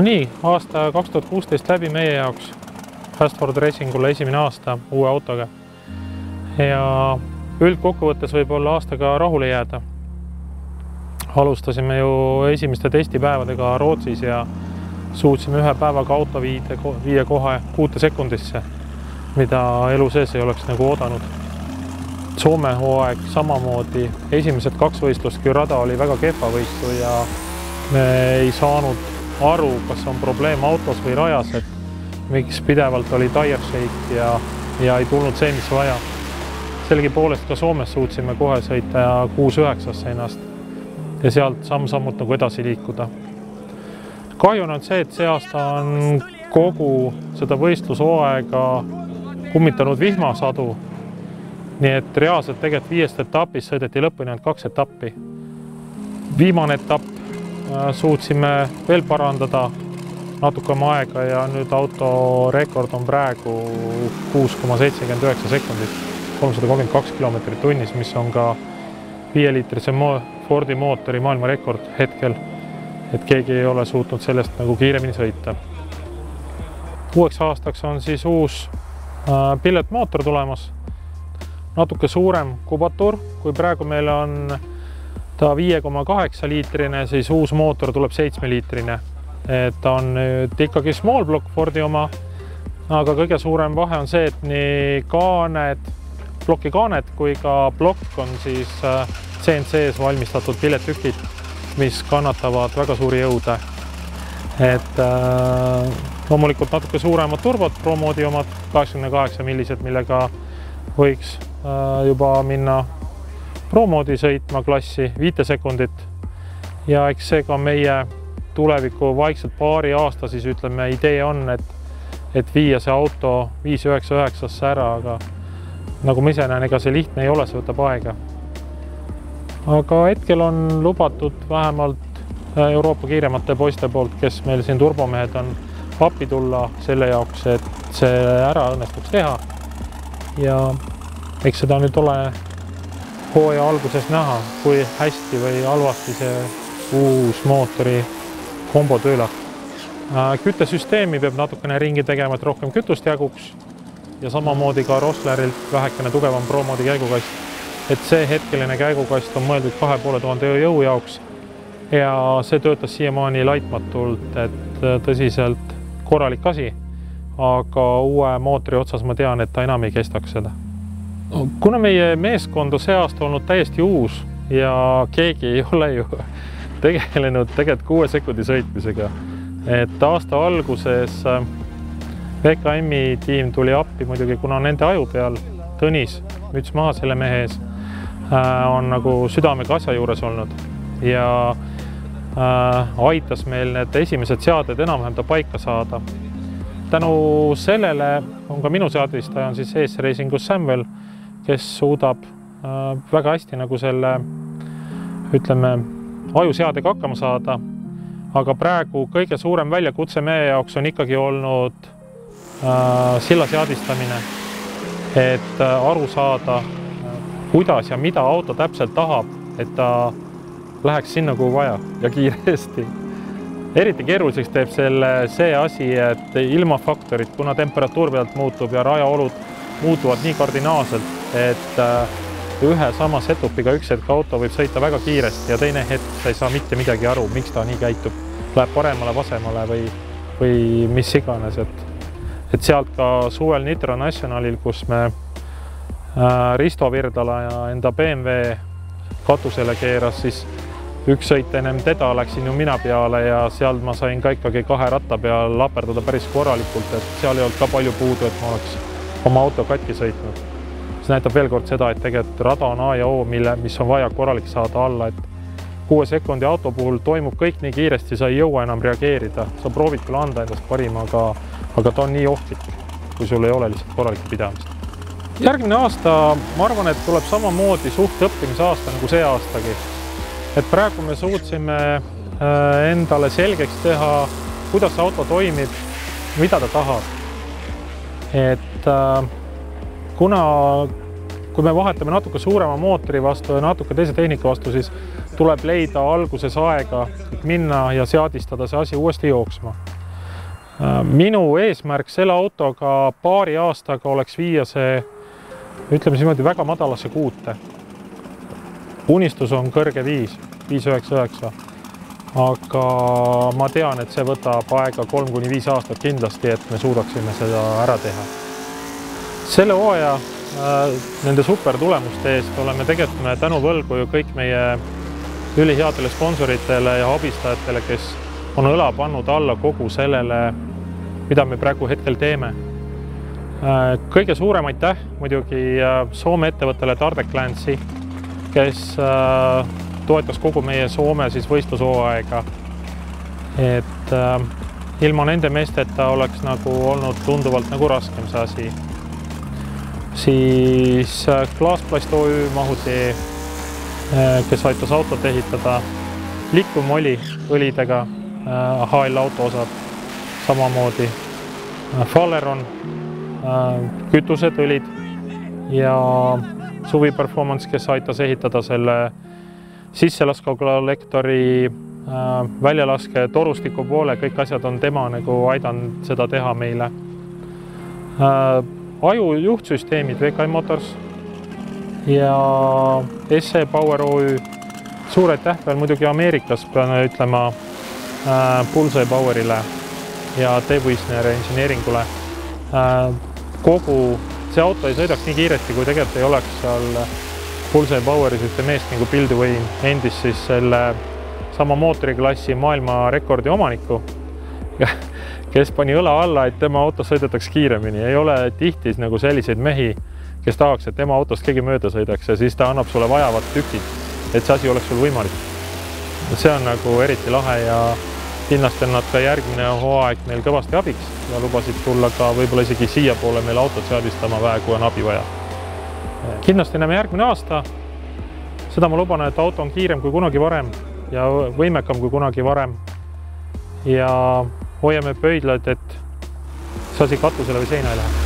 No nii, aasta 2016 läbi meie jaoks Fast Forward Racingule esimene aasta uue autoga. Ja üldkokkuvõttes võib olla aastaga rahule jääda. Alustasime ju esimeste testipäevadega Rootsis ja suutsime ühe päevaga auto viia kohe 6 sekundisse, mida elu sees ei oleks nagu oodanud. Soome hooaeg samamoodi. Esimesed 2 võistlust, kui rada oli väga kehva võistlu ja me ei saanud aru, kas on probleem autos või rajas, et miks pidevalt oli tire shake ja ei tulnud see, mis vaja. Sellegipoolest ka Soomes suutsime kohe sõita 6-9 ennast ja sealt samm-sammult nagu edasi liikuda. Kahju on see, et see aasta on kogu seda võistlushooaega kummitanud vihmasadu. Nii et reaalselt tegelikult 5 etapis sõideti lõpuni ainult 2 etappi. Viimane etapp suutsime veel parandada natuke oma aega ja nüüd auto rekord on praegu 6,79 sekundit, 332 km tunnis, mis on ka 5-liitrise Fordi mootori maailmarekord hetkel, et keegi ei ole suutnud sellest nagu kiiremini sõita. Uueks aastaks on siis uus pilletmootor tulemas, natuke suurem kubatuur, kui praegu meil on ta 5,8 liitrine, siis uus mootor tuleb 7 liitrine. Et on nüüd ikkagi small block Fordi oma, aga kõige suurem vahe on see, et nii ploki kaaned kui ka plokk on siis CNC-s valmistatud pillettükid, mis kannatavad väga suuri jõude. Et loomulikult natuke suuremad turbod, Pro-moodi omad 88 millised, millega võiks juba minna Pro-moodi sõitma klassi 5 sekundit. Ja eks see ka meie tuleviku vaikselt paari aasta siis ütleme idee on, et viia see auto 599 ära, aga nagu ma ise näen, ega see lihtne ei ole, see võtab aega. Aga hetkel on lubatud vähemalt Euroopa kiiremate poiste poolt, kes meil siin turbomehed on, appi tulla selle jaoks, et see ära õnnestuks teha. Ja eks seda nüüd ole hooaja alguses näha, kui hästi või halvasti see uus mootori kombo tööle. Küttesüsteemi peab natukene ringi tegema, et rohkem kütust jaguks ja samamoodi ka Roslerilt vähekene tugevam Pro-moodi käigukast. Et see hetkeline käigukast on mõeldud 2500 jõu jaoks ja see töötas siiamaani laitmatult, et tõsiselt korralik asi, aga uue mootori otsas ma tean, et ta enam ei kestaks seda. Kuna meie meeskond on see aasta olnud täiesti uus ja keegi ei ole ju tegelenud 6 sekundi sõitmisega, et aasta alguses VKM-i tiim tuli appi muidugi, kuna nende aju peal Tõnis, müts maha selle mehe ees, on nagu südamega asja juures olnud ja aitas meil need esimesed seaded enam-vähem ta paika saada. Tänu sellele on ka minu seadistaja on siis ES Racingus Samuel, kes suudab väga hästi nagu selle, ütleme, ajuseadega hakkama saada, aga praegu kõige suurem väljakutse meie jaoks on ikkagi olnud silla seadistamine, et aru saada, kuidas ja mida auto täpselt tahab, et ta läheks sinna, kuhu vaja ja kiiresti. Eriti keeruliseks teeb see asi, et ilmafaktorid, kuna temperatuur pealt muutub ja rajaolud muutuvad nii kardinaalselt, et ühe sama setupiga üks hetk auto võib sõita väga kiiresti ja teine hetk sa ei saa mitte midagi aru, miks ta nii käitub. Läheb paremale, vasemale või mis iganes. Et sealt ka suvel Nitro Nationalil, kus me Risto Virdala ja enda BMW katusele keeras, siis üks sõit ennem teda läksin ju mina peale ja seal ma sain ka ikkagi 2 ratta peal laperdada päris korralikult, et seal ei olnud ka palju puudu, et ma oleks oma auto katki sõitnud. See näitab veel kord seda, et tegelikult rada on A ja O, mis on vaja korralik saada alla, et 6 sekundi auto puhul toimub kõik nii kiiresti, sa ei jõua enam reageerida. Sa proovid küll anda endast parim, aga ta on nii ohtlik, kui sul ei ole lihtsalt korralikku pidamist. Järgmine aasta, ma arvan, et tuleb samamoodi suht õppimise aasta nagu see aastagi. Et praegu me suutsime endale selgeks teha, kuidas auto toimib, mida ta tahab. Et kui me vahetame natuke suurema mootori vastu ja natuke teise tehnika vastu, siis tuleb leida alguses aega, et minna ja seadistada see asi uuesti jooksma. Minu eesmärk selle autoga paari aastaga oleks viia see, ütleme niimoodi, väga madalasse kuute. Unistus on kõrge 5,99, aga ma tean, et see võtab aega 3–5 aastat kindlasti, et me suudaksime seda ära teha. Selle hooaja nende super tulemuste eest oleme tegelikult tänu võlgu ju kõik meie üliheadele sponsoritele ja abistajatele, kes on õla pannud alla kogu sellele, mida me praegu hetkel teeme. Kõige suurem aitäh muidugi Soome ettevõttele Tardek Länsi, kes toetas kogu meie Soome võistlushooaega. Et ilma nende meesteta oleks nagu olnud tunduvalt nagu raskem see asi. Siis Klaasplast OÜ Mahutee, kes aitas autot ehitada, Likum oli õlidega, HL autoosad samamoodi, Falleron, kütused, õlid ja Suvi Performance, kes aitas ehitada selle sisselaskkolektori väljalaske torustiku poole, kõik asjad on tema nagu aidanud seda teha meile. Aju juhtsüsteemid VK Motors ja SE Power OÜ, suur aitäh veel muidugi Ameerikas, pean ütlema, Pulse Powerile ja Tebuisner inseneeringule. Kogu see auto ei sõidaks nii kiiresti, kui tegelikult ei oleks seal Pulse Poweri meest nagu Buildway endis siis selle sama mootoriklassi maailma rekordi omaniku, kes pani õla alla, et tema autos sõidetaks kiiremini. Ei ole tihti nagu selliseid mehi, kes tahaks, et tema autost keegi mööda sõidaks ja siis ta annab sulle vajavad tükid, et see asi oleks sul võimalik. See on nagu eriti lahe ja kindlasti on nad ka järgmine hooaeg meil kõvasti abiks ja lubasid tulla ka võib-olla isegi siia poole meil autot seadistama vähe, kui on abi vaja. Kindlasti näeme järgmine aasta. Seda ma luban, et auto on kiirem kui kunagi varem ja võimekam kui kunagi varem. Ja hoiame pöidlad, et see asi katusele või seina ei lähe.